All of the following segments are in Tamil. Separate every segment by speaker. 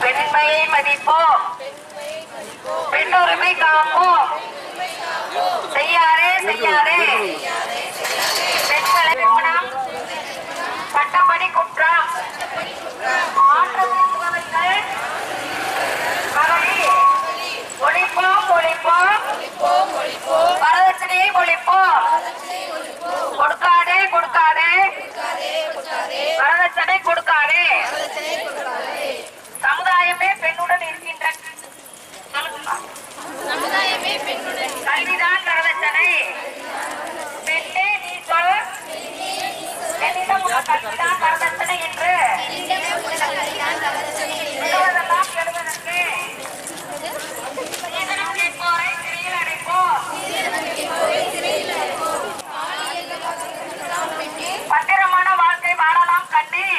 Speaker 1: பெண்மையை மதிப்போம், பெண்ணுரிமை காப்போம், செய்யாதே செய்யாதே பெண்களை ஊனம், சட்டப்படி குற்றம், மாற்றம் பேசுபவர்கள் மகளிர் ஒழிப்போம் ஒழிப்போம், வரதட்சணையை ஒழிப்போம், கொடுக்காதே கொடுக்காதே வரதட்சணை கொடுக்காதே. சமுதாயமே பெண்ணுடன் இருக்கின்ற கல்விதான் வரதட்சணை. பெண்ணே நீ சொல், என்னிடம் உள்ள கல்விதான் வரதட்சணை என்று விடுவதெல்லாம் எழுவதற்கு இதனம் கேட்போரை சிறையில் அடைப்போம். பத்திரமான வாழ்க்கை வாழலாம் கண்ணே,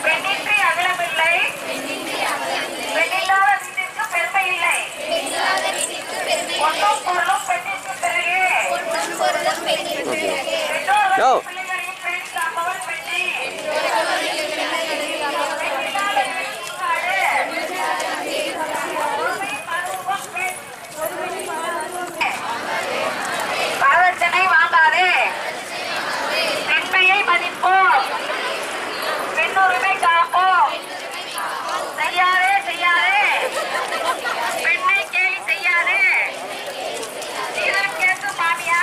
Speaker 1: பெண்ணின்றி அகலமில்லை, பெண்ணில்லாத வீட்டிற்கு பெருமை இல்லை, ஒன்றும் பொருளும் பெண்ணிற்கு பிறகு பெற்றோர்கள் பிள்ளைகளையும் பேசி காப்பவர் பெண்ணே. வரதட்சணை வாங்காதே, பெண்மையை மதிப்போம், பெண்ணுரிமை காப்போம், செய்யாதே செய்யாதே பெண்ணை கேலி செய்யாதே. இதற்கு கேட்கும் மாமியா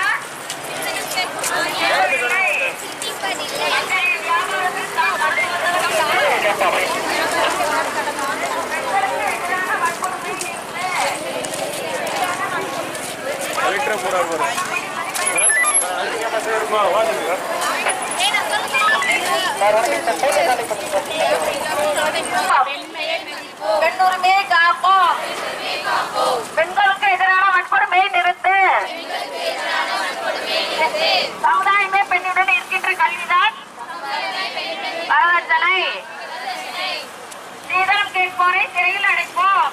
Speaker 1: பெண்ணுரிமையை காப்போம், பெண்களுக்கு எதிரான வன்கொடுமையை நிறுத்து. சமுதாயமே பெண்ணுடன் இருக்கின்ற கல்விதான் வரதட்சணை. சீதனம் கேட்போரை சிறையில் அடைப்போம்.